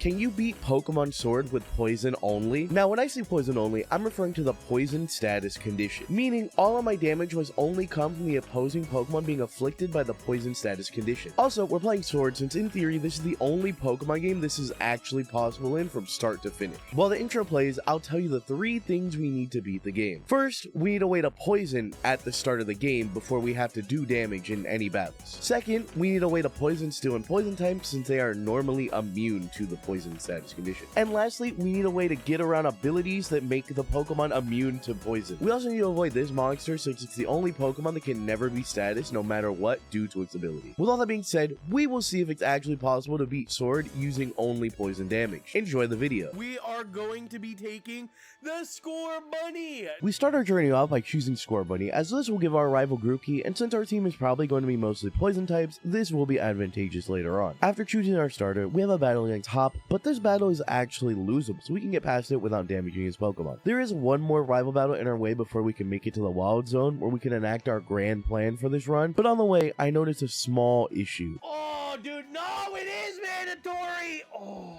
Can you beat Pokemon Sword with poison only? Now, when I say poison only, I'm referring to the poison status condition, meaning all of my damage must only come from the opposing Pokemon being afflicted by the poison status condition. Also, we're playing Sword since in theory this is the only Pokemon game this is actually possible in from start to finish. While the intro plays, I'll tell you the 3 things we need to beat the game. First, we need a way to poison at the start of the game before we have to do damage in any battles. Second, we need a way to poison Steel and Poison types since they are normally immune to the poison status condition. And lastly, we need a way to get around abilities that make the Pokemon immune to poison. We also need to avoid this monster since it's the only Pokemon that can never be status no matter what due to its ability. With all that being said, we will see if it's actually possible to beat Sword using only poison damage. Enjoy the video. We are going to be taking the Score Bunny! We start our journey off by choosing Score Bunny, as this will give our rival group key, and since our team is probably going to be mostly poison types, this will be advantageous later on. After choosing our starter, we have a battle against Hop, but this battle is actually losable, so we can get past it without damaging his Pokemon. There is one more rival battle in our way before we can make it to the Wild Zone, where we can enact our grand plan for this run, but on the way, I noticed a small issue. Oh, dude, no, it is mandatory! Oh.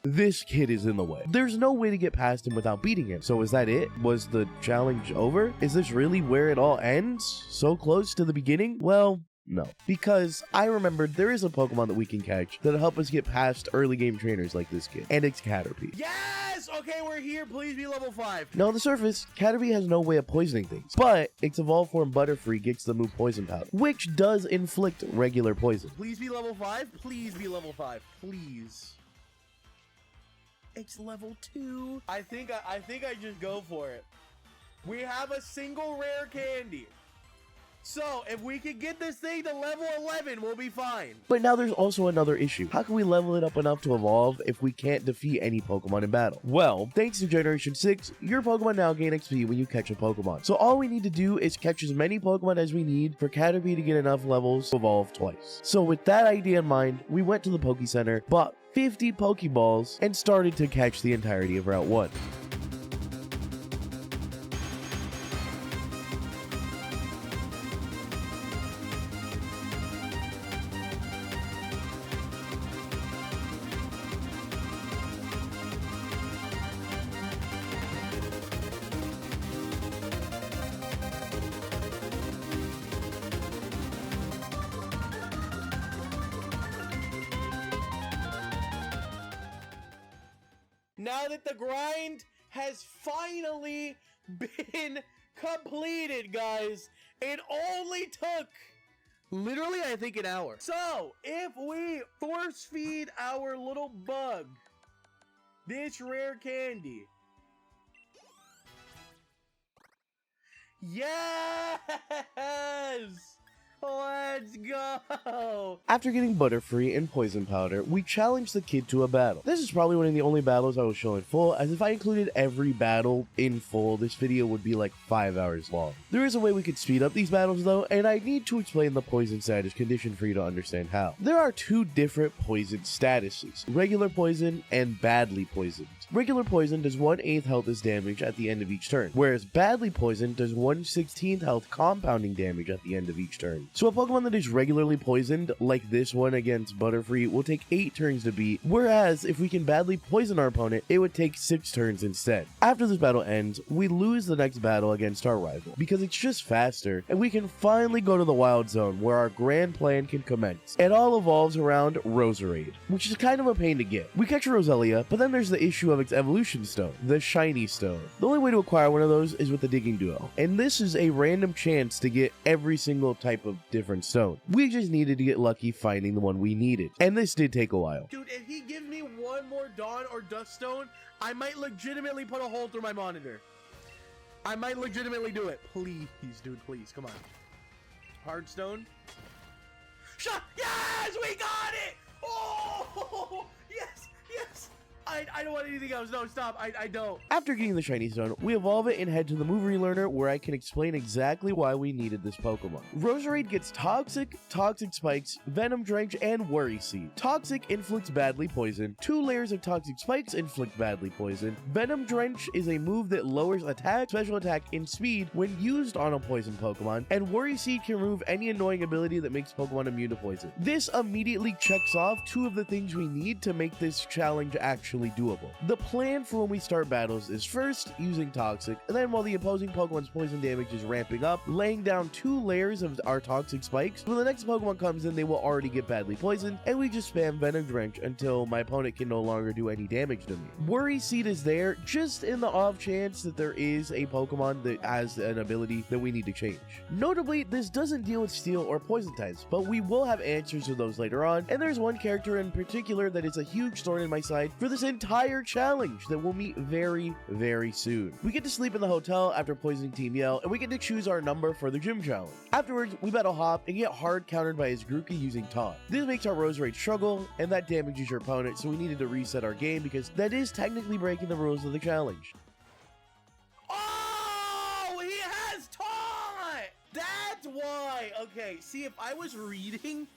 This kid is in the way. There's no way to get past him without beating him. So is that it? Was the challenge over? Is this really where it all ends? So close to the beginning? Well, no. Because I remembered there is a Pokemon that we can catch that'll help us get past early game trainers like this kid. And it's Caterpie. Yes! Okay, we're here. Please be level 5. Now on the surface, Caterpie has no way of poisoning things. But its evolved form Butterfree gets the move Poison Powder, which does inflict regular poison. Please be level 5. Please be level 5. Please. It's level 2. I think I just go for it. We have a single rare candy. So, if we can get this thing to level 11, we'll be fine. But now there's also another issue. How can we level it up enough to evolve if we can't defeat any Pokemon in battle? Well, thanks to Generation 6, your Pokemon now gain XP when you catch a Pokemon. So all we need to do is catch as many Pokemon as we need for Caterpie to get enough levels to evolve twice. So with that idea in mind, we went to the Poke Center, bought 50 Pokeballs, and started to catch the entirety of Route 1. Now that the grind has finally been completed, guys, it only took literally, I think, an hour. So, if we force feed our little bug this rare candy. Yes! Let's go! After getting Butterfree and Poison Powder, we challenged the kid to a battle. This is probably one of the only battles I will show in full, as if I included every battle in full, this video would be like 5 hours long. There is a way we could speed up these battles though, and I need to explain the poison status condition for you to understand how. There are 2 different poison statuses, regular poison and badly poisoned. Regular poison does 1/8 health as damage at the end of each turn, whereas badly poisoned does 1/16 health compounding damage at the end of each turn. So a Pokemon that is regularly poisoned, like this one against Butterfree, will take 8 turns to beat, whereas if we can badly poison our opponent, it would take 6 turns instead. After this battle ends, we lose the next battle against our rival, because it's just faster, and we can finally go to the Wild Zone, where our grand plan can commence. It all evolves around Roserade, which is kind of a pain to get. We catch Roselia, but then there's the issue of its evolution stone, the shiny stone. The only way to acquire one of those is with the digging duo, and this is a random chance to get every single type of different stone. We just needed to get lucky finding the one we needed, and this did take a while. Dude, if he gives me one more Dawn or Dust Stone, I might legitimately put a hole through my monitor. I might legitimately do it. Please, dude, please, come on. Hardstone. Shot! Yes, we got it! Oh, yes, yes! I don't want anything else. No, stop. I don't. After getting the shiny stone, we evolve it and head to the move relearner where I can explain exactly why we needed this Pokemon. Roserade gets Toxic, Toxic Spikes, Venom Drench, and Worry Seed. Toxic inflicts badly poison. 2 layers of Toxic Spikes inflict badly poison. Venom Drench is a move that lowers attack, special attack, and speed when used on a poison Pokemon, and Worry Seed can remove any annoying ability that makes Pokemon immune to poison. This immediately checks off 2 of the things we need to make this challenge actually doable. The plan for when we start battles is first using Toxic, and then while the opposing Pokemon's poison damage is ramping up, laying down 2 layers of our Toxic Spikes. When the next Pokemon comes in, they will already get badly poisoned, and we just spam Venom Drench until my opponent can no longer do any damage to me. Worry Seed is there just in the off chance that there is a Pokemon that has an ability that we need to change. Notably, this doesn't deal with steel or poison types, but we will have answers to those later on, and there's one character in particular that is a huge thorn in my side for this entire challenge that we'll meet very, very soon. We get to sleep in the hotel after poisoning Team Yell, and we get to choose our number for the gym challenge. Afterwards, we battle Hop and get hard countered by his Grookey using Taunt. This makes our Roserade struggle, and that damages your opponent, so we needed to reset our game because that is technically breaking the rules of the challenge. Oh, he has taunt! That's why. Okay, see, if I was reading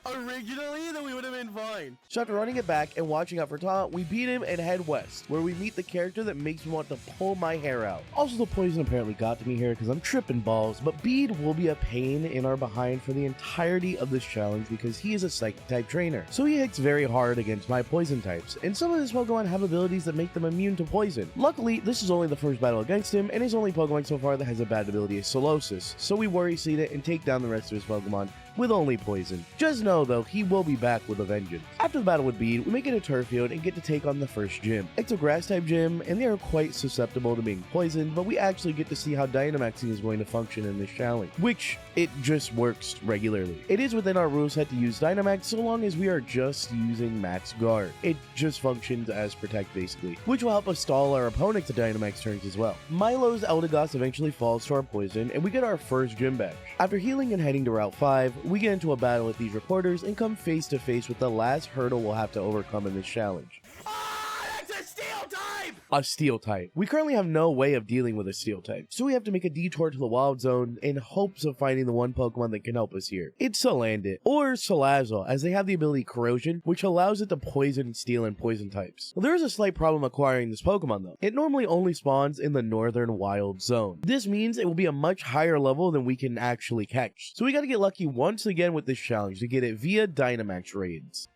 originally, then we would have been fine. So after running it back and watching out for Taunt, we beat him and head west, where we meet the character that makes me want to pull my hair out. Also, the poison apparently got to me here because I'm tripping balls, but Bede will be a pain in our behind for the entirety of this challenge because he is a Psychic type trainer. So he hits very hard against my poison types, and some of his Pokemon have abilities that make them immune to poison. Luckily, this is only the first battle against him, and his only Pokemon so far that has a bad ability is Solosis, so we Worry Seed it and take down the rest of his Pokemon with only poison. Just know though, he will be back with a vengeance. After the battle with Bede, we make it a turf field and get to take on the first gym. It's a grass type gym and they are quite susceptible to being poisoned, but we actually get to see how Dynamaxing is going to function in this challenge, which it just works regularly. It is within our rule set to use Dynamax so long as we are just using Max Guard. It just functions as Protect basically, which will help us stall our opponent to Dynamax turns as well. Milo's Eldegoss eventually falls to our poison and we get our first gym badge. After healing and heading to Route 5, we get into a battle with these reporters and come face to face with the last hurdle we'll have to overcome in this challenge. That's a steel type! A steel type. We currently have no way of dealing with a steel type, so we have to make a detour to the wild zone in hopes of finding the one Pokemon that can help us here. It's Salandit, or Salazzle, as they have the ability Corrosion, which allows it to poison steel and poison types. Well, there is a slight problem acquiring this Pokemon though. It normally only spawns in the northern wild zone. This means it will be a much higher level than we can actually catch. So we gotta get lucky once again with this challenge to get it via Dynamax raids.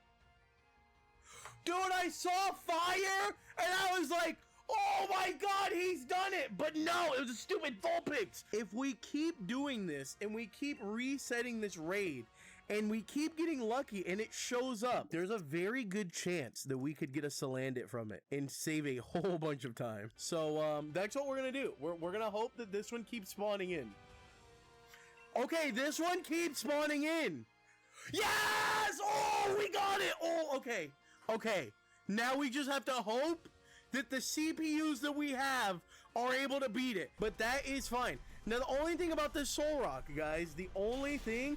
Dude, I saw fire, and I was like, oh my god, he's done it! But no, it was a stupid Vulpix! If we keep doing this, and we keep resetting this raid, and we keep getting lucky, and it shows up, there's a very good chance that we could get a Salandit from it, and save a whole bunch of time. So, that's what we're gonna do. We're gonna hope that this one keeps spawning in. Okay, this one keeps spawning in! Yes! Oh, we got it! Oh, okay. Okay, now we just have to hope that the CPUs that we have are able to beat it. But that is fine. Now, the only thing about this Soul Rock, guys, the only thing...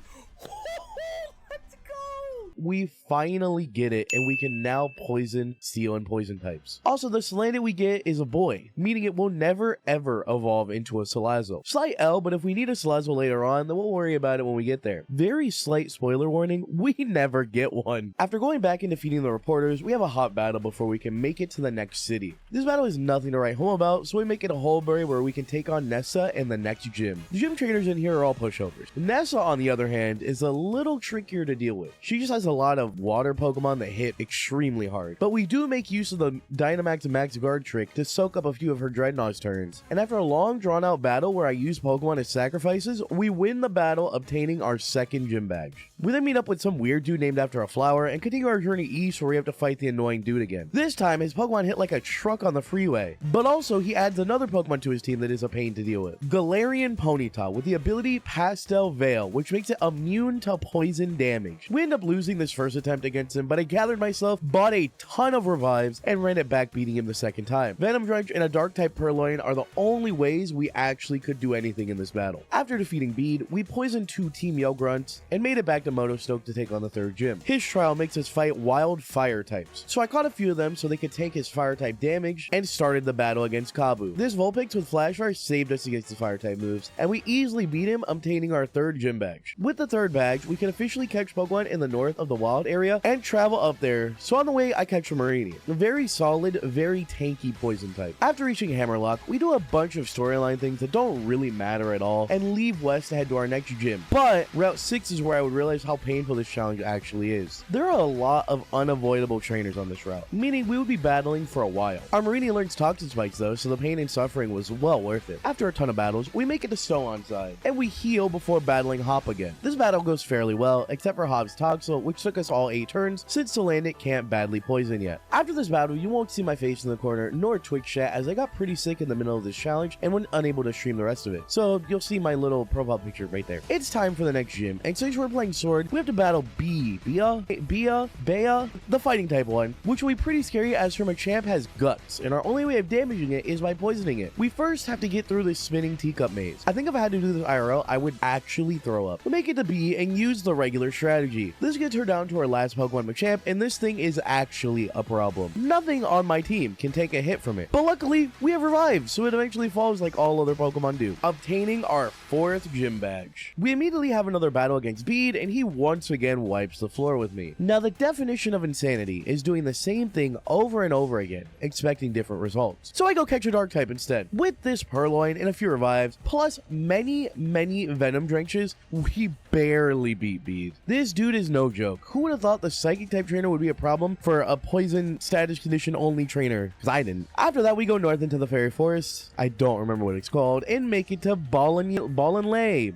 Let's go! We finally get it, and we can now poison steel and poison types. Also, the Salandit we get is a boy, meaning it will never ever evolve into a Salazzle. Slight L, but if we need a Salazzle later on, then we'll worry about it when we get there. Very slight spoiler warning, we never get one. After going back and defeating the reporters, we have a hot battle before we can make it to the next city. This battle is nothing to write home about, so we make it a Holberry where we can take on Nessa in the next gym. The gym trainers in here are all pushovers. Nessa, on the other hand, is a little trickier to deal with. She just has a lot of water Pokemon that hit extremely hard, but we do make use of the Dynamax Max Guard trick to soak up a few of her Dreadnought's turns, and after a long drawn out battle where I use Pokemon as sacrifices, we win the battle, obtaining our second gym badge. We then meet up with some weird dude named after a flower and continue our journey east where we have to fight the annoying dude again. This time his Pokemon hit like a truck on the freeway, but also he adds another Pokemon to his team that is a pain to deal with. Galarian Ponyta with the ability Pastel Veil, which makes it immune to poison damage. We end up losing this first attempt against him, but I gathered myself, bought a ton of revives, and ran it back, beating him the second time. Venom Drench and a Dark type Purloin are the only ways we actually could do anything in this battle. After defeating Bede, we poisoned 2 Team Yell Grunts and made it back to Motostoke to take on the 3rd gym. His trial makes us fight wild fire types, so I caught a few of them so they could tank his fire type damage and started the battle against Kabu. This Vulpix with Flash Fire saved us against the fire type moves, and we easily beat him, obtaining our 3rd gym badge. With the 3rd badge, we can officially catch Pokemon in the north of the wild area and travel up there, so on the way I catch a Marini, a very solid, very tanky poison type. After reaching Hammerlock, we do a bunch of storyline things that don't really matter at all and leave west to head to our next gym. But Route 6 is where I would realize how painful this challenge actually is. There are a lot of unavoidable trainers on this route, meaning we would be battling for a while. Our Marini learns Toxic Spikes though, so the pain and suffering was well worth it. After a ton of battles, we make it to Stoan side, and we heal before battling Hop again. This battle goes fairly well, except for Hop's Toxel, which took us all 8 turns, since Salandit can't badly poison yet. After this battle, you won't see my face in the corner, nor Twitch chat, as I got pretty sick in the middle of this challenge and went unable to stream the rest of it. So you'll see my little profile picture right there. It's time for the next gym, and since we're playing Sword, we have to battle Bea, the fighting type one, which will be pretty scary as her Machamp has guts, and our only way of damaging it is by poisoning it. We first have to get through this spinning teacup maze. I think if I had to do this IRL, I would actually throw up. We make it to Bea and use the regular strategy. This gets her down to her last Pokemon Machamp, and this thing is actually a problem. Nothing on my team can take a hit from it, but luckily we have revives, so it eventually falls like all other Pokemon do, obtaining our 4th gym badge. We immediately have another battle against Bede, and he once again wipes the floor with me. Now, the definition of insanity is doing the same thing over and over again, expecting different results. So I go catch a Dark type instead. With this Purloin and a few revives, plus many Venom Drenches, we barely beat Bede. This dude is no joke. Who would have thought the Psychic type trainer would be a problem for a poison status condition only trainer? Because I didn't. After that, we go north into the Fairy Forest, I don't remember what it's called, and make it to Ballinley.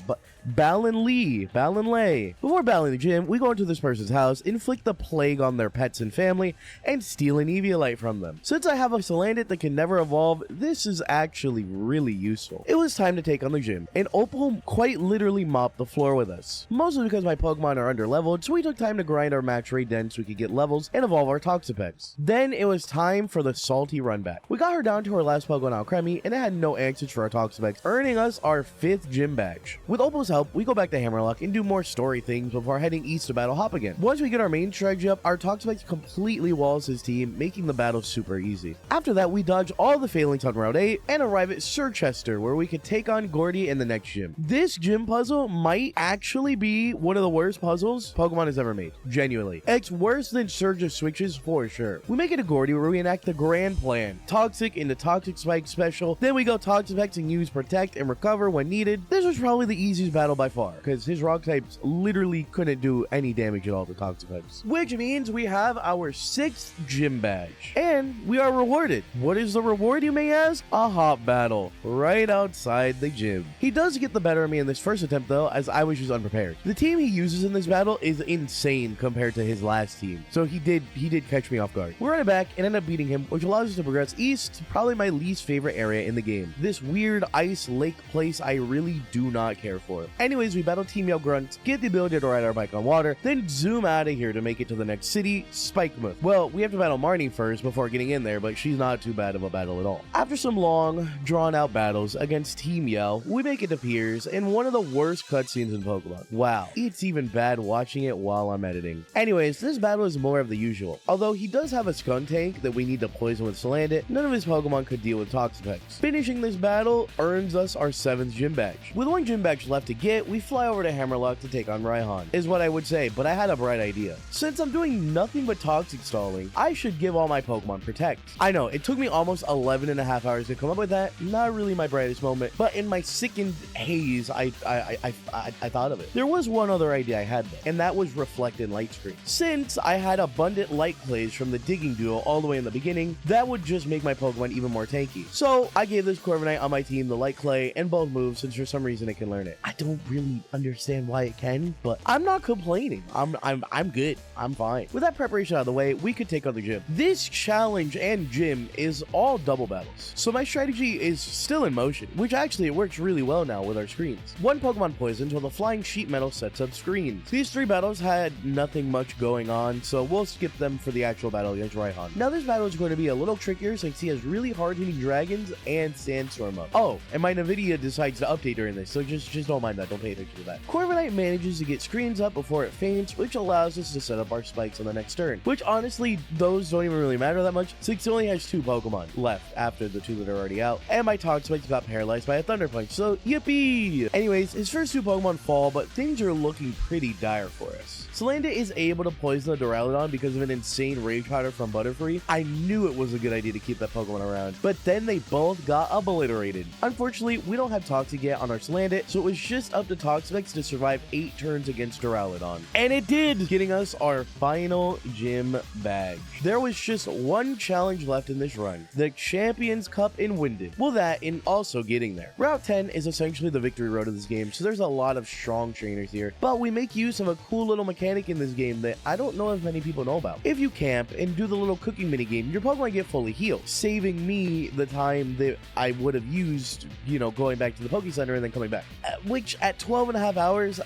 Before battling the gym, we go into this person's house, inflict the plague on their pets and family, and steal an Eviolite from them. Since I have a Salandit that can never evolve, this is actually really useful. It was time to take on the gym, and Opal quite literally mopped the floor with us. Mostly because my Pokemon are under-leveled, so we took time to grind our match rate den so we could get levels and evolve our Toxapex. Then it was time for the salty run back. We got her down to her last Pokemon Alcremie, and it had no answers for our Toxapex, earning us our 5th gym badge. With Opal's help, we go back to Hammerlock and do more story things before heading east to battle Hop again. Once we get our main strategy up, our Toxapex completely walls his team, making the battle super easy. After that, we dodge all the failings on Route 8 and arrive at Sir Chester, where we could take on Gordy in the next gym. This gym puzzle might actually be one of the worst puzzles Pokemon has ever made. Genuinely. It's worse than Surge of Switches for sure. We make it to Gordy where we enact the grand plan. Toxic into Toxic Spike special, then we go Toxapex and use Protect and Recover when needed. This was probably the easiest battle by far, because his rock types literally couldn't do any damage at all to Toxapex. Which means we have our 6th gym badge. And we are rewarded. What is the reward, you may ask? A Hop battle right outside the gym. He does get the better of me in this first attempt though, as I was just unprepared. The team he uses in this battle is insane compared to his last team, so he did catch me off guard. We run it back and end up beating him, which allows us to progress east to probably my least favorite area in the game. This weird ice lake place I really do not care for. Anyways, we battle Team Yell Grunts, get the ability to ride our bike on water, then zoom out of here to make it to the next city, Spikemuth. Well, we have to battle Marnie first before getting in there, but she's not too bad of a battle at all. After some long, drawn-out battles against Team Yell, we make it to Piers in one of the worst cutscenes in Pokemon. Wow, it's even bad watching it while I'm editing. Anyways, this battle is more of the usual. Although he does have a Skuntank that we need to poison with Salandit, none of his Pokemon could deal with Toxapex. Finishing this battle earns us our 7th gym badge. With 1 gym badge left to get, we fly over to Hammerlock to take on Raihan, is what I would say, but I had a bright idea. Since I'm doing nothing but Toxic stalling, I should give all my Pokemon Protect. I know, it took me almost 11.5 hours to come up with that, not really my brightest moment, but in my sickened haze, I thought of it. There was one other idea I had though, and that was Reflected Light Screen. Since I had abundant light clays from the digging duo all the way in the beginning, that would just make my Pokemon even more tanky. So I gave this Corviknight on my team the light clay and both moves since for some reason it can learn it. I don't don't really understand why it can, but I'm not complaining. I'm good. I'm fine. With that preparation out of the way, we could take on the gym. This challenge and gym is all double battles, so my strategy is still in motion, which actually it works really well now with our screens. One Pokemon poisons while the flying sheet metal sets up screens. These three battles had nothing much going on, so we'll skip them for the actual battle against Raihan. Now this battle is going to be a little trickier since he has really hard hitting dragons and Sandstorm up. Oh, and my Nvidia decides to update during this, so just don't mind that, don't pay attention to that. Corviknight manages to get screens up before it faints, which allows us to set up our spikes on the next turn, which honestly, those don't even really matter that much since it only has 2 Pokemon left after the 2 that are already out, and my Toxapex got paralyzed by a Thunder Punch, so yippee! Anyways, his first 2 Pokemon fall, but things are looking pretty dire for us. Salandit is able to poison the Duraludon because of an insane Rage Powder from Butterfree. I knew it was a good idea to keep that Pokemon around, but then they both got obliterated. Unfortunately, we don't have Toxic yet on our Salandit, so it was just up to Toxapex to survive 8 turns against Duraludon. And it did, getting us our final gym badge. There was just one challenge left in this run, the Champions Cup in Winded. Well, that and also getting there. Route 10 is essentially the victory road of this game, so there's a lot of strong trainers here, but we make use of a cool little mechanic in this game that I don't know if many people know about. If you camp and do the little cooking mini game, your Pokemon get fully healed, saving me the time that I would have used, going back to the Poke Center and then coming back. Which at 12.5 hours,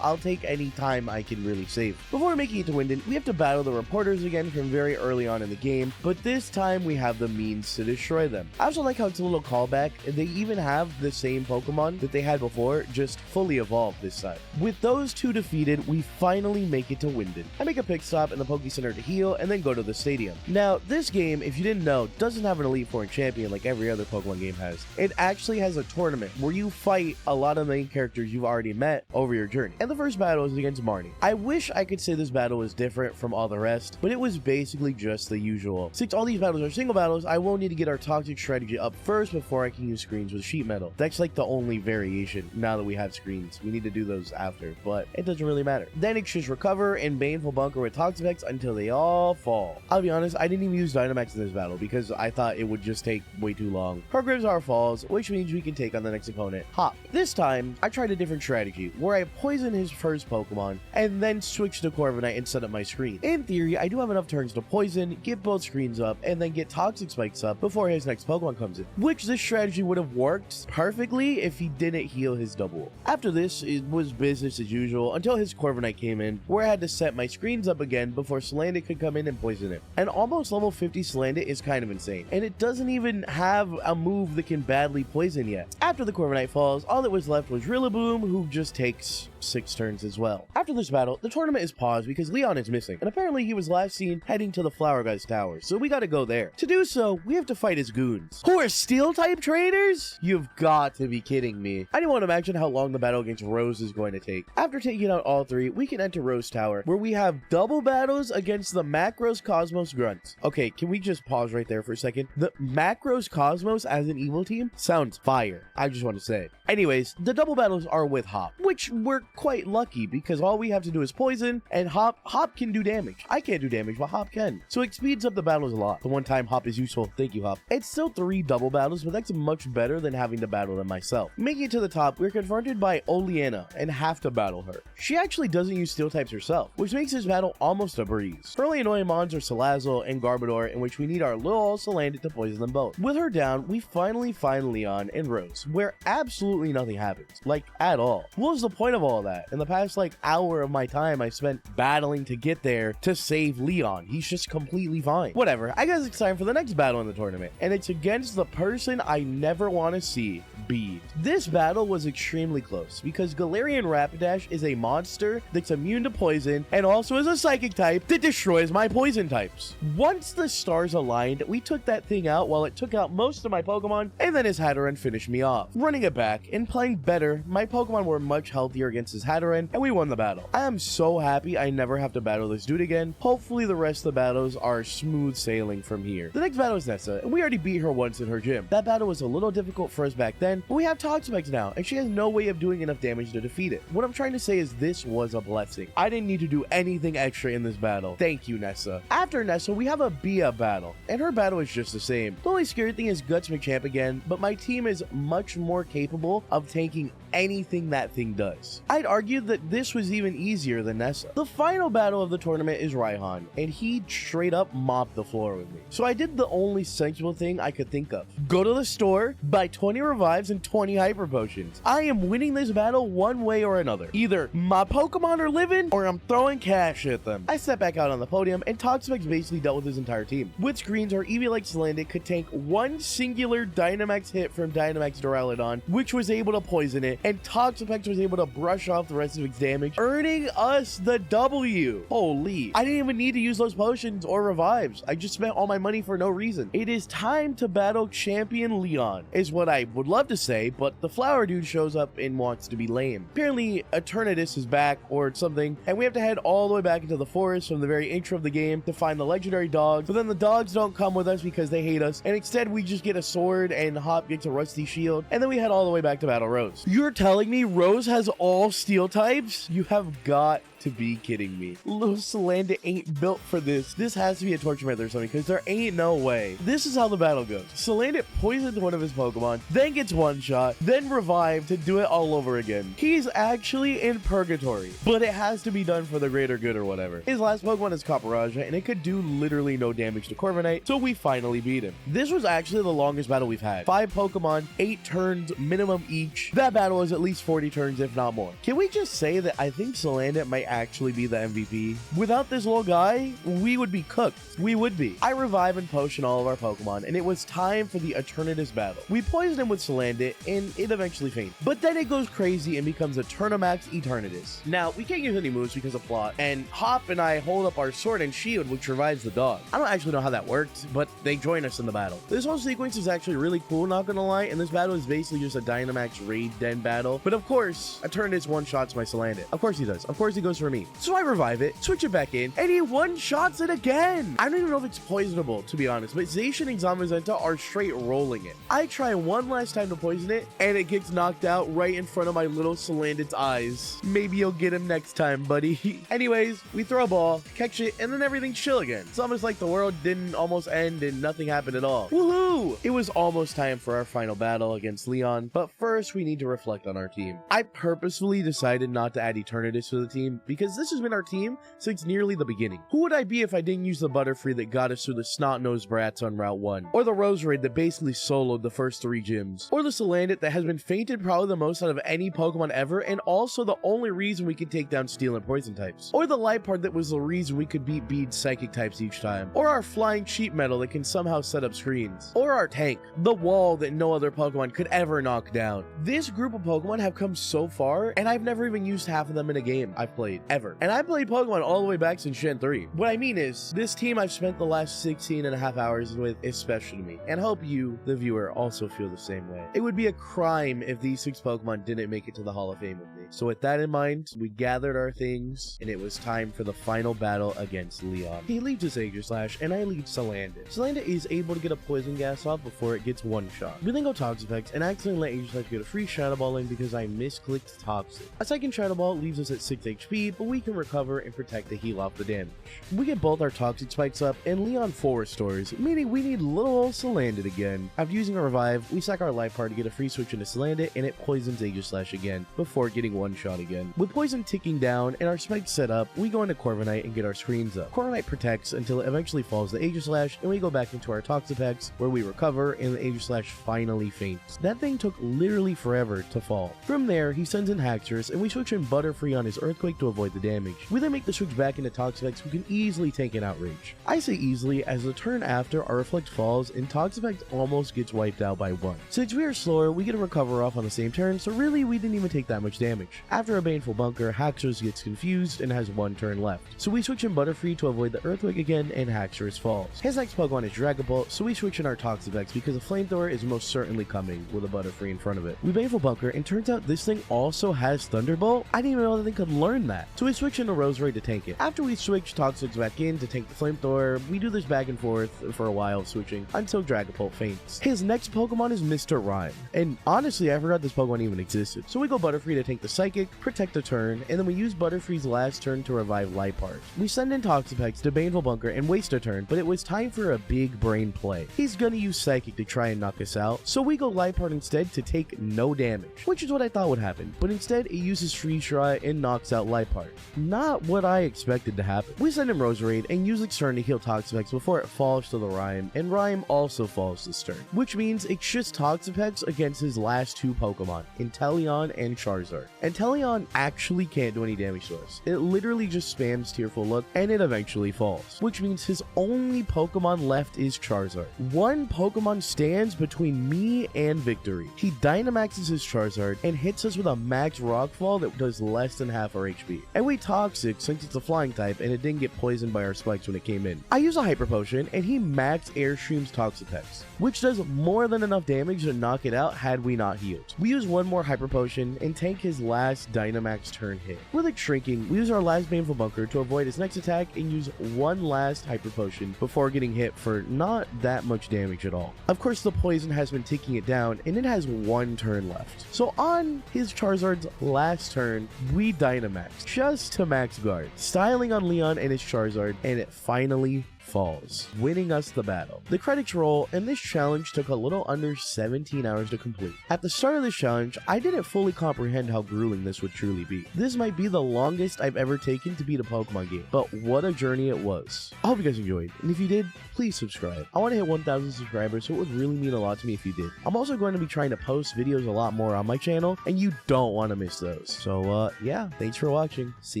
I'll take any time I can really save. Before making it to Winden, we have to battle the reporters again from very early on in the game, but this time we have the means to destroy them. I also like how it's a little callback, and they even have the same Pokemon that they had before, just fully evolved this time. With those 2 defeated, we finally make it to Winden. I make a pit stop in the Poke Center to heal and then go to the stadium. Now, this game, if you didn't know, doesn't have an Elite Four champion like every other Pokemon game has. It actually has a tournament where you fight a lot of main characters you've already met over your journey. And the first battle is against Marnie. I wish I could say this battle was different from all the rest, but it was basically just the usual. Since all these battles are single battles, I will need to get our Toxic strategy up first before I can use screens with sheet metal. That's like the only variation now that we have screens. We need to do those after, but it doesn't really matter. Then it's just recover and Baneful Bunker with Toxapex until they all fall. I'll be honest, I didn't even use Dynamax in this battle because I thought it would just take way too long. Hargreaves falls, which means we can take on the next opponent, Hop. This time, I tried a different strategy where I poison his first Pokemon and then switch to Corviknight and set up my screen. In theory, I do have enough turns to poison, get both screens up, and then get Toxic Spikes up before his next Pokemon comes in, which this strategy would have worked perfectly if he didn't heal his double. After this, it was business as usual until his Corviknight came in, where I had to set my screens up again before Salandit could come in and poison it. An almost level 50 Salandit is kind of insane, and it doesn't even have a move that can badly poison yet. After the Corviknight falls, all that was left was Rillaboom, who just takes 6 turns as well. After this battle, the tournament is paused because Leon is missing, and apparently he was last seen heading to the Flower Guy's tower, so we gotta go there. To do so, we have to fight his goons, who are Steel-type trainers? You've got to be kidding me. I didn't want to imagine how long the battle against Rose is going to take. After taking out all 3, we can enter Rose Tower, where we have double battles against the Macros Cosmos Grunts. Okay, can we just pause right there for a second? The Macros Cosmos as an evil team sounds fire, I just want to say. Anyways, the double battles are with Hop, which we're quite lucky because all we have to do is poison, and Hop can do damage. I can't do damage, but Hop can. So it speeds up the battles a lot. The one time Hop is useful, thank you, Hop. It's still 3 double battles, but that's much better than having to battle them myself. Making it to the top, we're confronted by Oleana and have to battle her. She actually doesn't use steel types herself, which makes this battle almost a breeze. Her only annoying mons are Salazzle and Garbodor, in which we need our little Salandit to poison them both. With her down, we finally find Leon and Rose, where absolutely nothing happens. Like, at all. What was the point of all that? In the past, hour of my time, I spent battling to get there to save Leon. He's just completely fine. Whatever, I guess it's time for the next battle in the tournament, and it's against the person I never want to see, Bede. This battle was extremely close, because Galarian Rapidash is a monster that's immune to poison, and also is a psychic type that destroys my poison types. Once the stars aligned, we took that thing out while it took out most of my Pokemon, and then his Hatterene finished me off. Running it back, and playing better, my Pokemon were much healthier against his Hatterene, and we won the battle. I am so happy I never have to battle this dude again. Hopefully the rest of the battles are smooth sailing from here. The next battle is Nessa, and we already beat her once in her gym. That battle was a little difficult for us back then, but we have Toxapex now, and she has no way of doing enough damage to defeat it. What I'm trying to say is this was a blessing. I didn't need to do anything extra in this battle. Thank you, Nessa. After Nessa, we have a Bia battle, and her battle is just the same. The only scary thing is Guts Machamp again, but my team is much more capable of tanking anything that thing does. I'd argue that this was even easier than Nessa. The final battle of the tournament is Raihan, and he straight up mopped the floor with me. So I did the only sensible thing I could think of. Go to the store, buy 20 revives and 20 hyper potions. I am winning this battle one way or another. Either my Pokemon are living or I'm throwing cash at them. I step back out on the podium and Toxapex basically dealt with his entire team. With screens, our Eevee like Salandit could tank one singular Dynamax hit from Dynamax Duraludon, which was able to poison it, and Toxapex was able to brush off the rest of its damage, earning us the W. Holy, I didn't even need to use those potions or revives. I just spent all my money for no reason. It is time to battle Champion Leon, is what I would love to say, but the flower dude shows up and wants to be lame. Apparently, Eternatus is back or something, and we have to head all the way back into the forest from the very intro of the game to find the legendary dogs, but then the dogs don't come with us because they hate us, and instead we just get a sword and Hop gets a rusty shield, and then we head all the way back to battle Rose. You're telling me Rose has all steel types? You have got to be kidding me. Little Salandit ain't built for this. This has to be a torture method or something, because there ain't no way. This is how the battle goes. Salandit poisons one of his Pokemon, then gets one shot, then revived to do it all over again. He's actually in purgatory, but it has to be done for the greater good or whatever. His last Pokemon is Corrosion, and it could do literally no damage to Corviknight, so we finally beat him. This was actually the longest battle we've had. 5 Pokemon, 8 turns minimum each. That battle was at least 40 turns, if not more. Can we just say that I think Salandit might actually be the MVP? Without this little guy, we would be cooked. We would be. I revive and potion all of our Pokemon, and it was time for the Eternatus battle. We poisoned him with Salandit, and it eventually fainted. But then it goes crazy and becomes Eternamax Eternatus. Now, we can't use any moves because of plot, and Hop and I hold up our sword and shield, which revives the dog. I don't actually know how that worked, but they join us in the battle. This whole sequence is actually really cool, not gonna lie, and this battle is basically just a Dynamax raid den battle. But of course, Eternatus one-shots my Salandit. Of course he does. Of course he goes for me. So I revive it, switch it back in, and he one-shots it again. I don't even know if it's poisonable, to be honest, but Zacian and Zamazenta are straight rolling it. I try one last time to poison it, and it gets knocked out right in front of my little Salandit's eyes. Maybe you'll get him next time, buddy. Anyways, we throw a ball, catch it, and then everything's chill again. It's almost like the world didn't almost end and nothing happened at all. Woohoo! It was almost time for our final battle against Leon, but first we need to reflect on our team. I purposefully decided not to add Eternatus to the team because this has been our team since nearly the beginning. Who would I be if I didn't use the Butterfree that got us through the snot-nosed brats on Route 1? Or the Roserade that basically soloed the first 3 gyms? Or the Salandit that has been fainted probably the most out of any Pokemon ever, and also the only reason we could take down Steel and Poison types? Or the Liepard that was the reason we could beat Bede's Psychic types each time? Or our Flying Sheep Metal that can somehow set up screens? Or our Tank, the wall that no other Pokemon could ever knock down? This group of Pokemon have come so far, and I've never even used half of them in a game I've played, ever. And I played Pokemon all the way back since Gen 3. What I mean is, this team I've spent the last 16.5 hours with is special to me, and hope you, the viewer, also feel the same way. It would be a crime if these 6 Pokemon didn't make it to the Hall of Fame with me. So with that in mind, we gathered our things, and it was time for the final battle against Leon. He leaves his Aegislash, and I lead Salandit. Salandit is able to get a Poison Gas off before it gets one shot. We then go Toxapex, and accidentally let Aegislash get a free Shadow Ball in because I misclicked Toxic. A second Shadow Ball leaves us at 6 HP, but we can recover and protect the heal off the damage. We get both our Toxic Spikes up, and Leon full restores, meaning we need little old Salandit again. After using a revive, we sack our Liepard to get a free switch into Salandit, and it poisons Aegislash again, before getting one shot again. With poison ticking down and our spikes set up, we go into Corviknight and get our screens up. Corviknight protects until it eventually falls to Aegislash, and we go back into our Toxapex, where we recover, and the Aegislash finally faints. That thing took literally forever to fall. From there, he sends in Haxorus, and we switch in Butterfree on his Earthquake to avoid the damage. We then make the switch back into Toxapex, who can easily take an Outrage. I say easily, as the turn after, our Reflect falls, and Toxapex almost gets wiped out by 1. Since we are slower, we get a recover off on the same turn, so really we didn't even take that much damage. After a Baneful Bunker, Haxorus gets confused and has 1 turn left. So we switch in Butterfree to avoid the Earthquake again, and Haxorus falls. His next Pokemon is Dragapult, so we switch in our Toxapex because a Flamethrower is most certainly coming with a Butterfree in front of it. We Baneful Bunker, and turns out this thing also has Thunderbolt? I didn't even know that thing could learn that. So we switch into Roserade to tank it. After we switch Toxapex back in to tank the Flamethrower, we do this back and forth for a while switching until Dragapult faints. His next Pokemon is Mr. Rhyme, and honestly I forgot this Pokemon even existed. So we go Butterfree to tank the Psychic, protect the turn, and then we use Butterfree's last turn to revive Liepard. We send in Toxapex to Baneful Bunker and waste a turn, but it was time for a big brain play. He's gonna use Psychic to try and knock us out, so we go Liepard instead to take no damage, which is what I thought would happen, but instead it uses Freeze Try and knocks out Liepard. Not what I expected to happen. We send in Roserade and use its turn to heal Toxapex before it falls to the Rhyme, and Rhyme also falls this turn, which means it's just Toxapex against his last two Pokemon, Inteleon and Charizard. Inteleon actually can't do any damage to us. It literally just spams Tearful Look and it eventually falls, which means his only Pokemon left is Charizard. One Pokemon stands between me and victory. He Dynamaxes his Charizard and hits us with a max Rockfall that does less than half our HP. And we Toxic since it's a flying type and it didn't get poisoned by our spikes when it came in. I use a Hyper Potion and he max Airstreams Toxapex, which does more than enough damage to knock it out had we not healed. We use one more Hyper Potion and tank his last Dynamax turn hit. With it shrinking, we use our last Baneful Bunker to avoid his next attack and use one last Hyper Potion before getting hit for not that much damage at all. Of course, the poison has been ticking it down and it has one turn left. So on his Charizard's last turn, we Dynamax just to max guard, styling on Leon and his Charizard, and it finally falls, winning us the battle. The credits roll, and this challenge took a little under 17 hours to complete. At the start of this challenge, I didn't fully comprehend how grueling this would truly be. This might be the longest I've ever taken to beat a Pokemon game, but what a journey it was. I hope you guys enjoyed, and if you did, please subscribe. I want to hit 1,000 subscribers, so it would really mean a lot to me if you did. I'm also going to be trying to post videos a lot more on my channel, and you don't want to miss those. So yeah, thanks for watching. See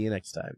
you next time.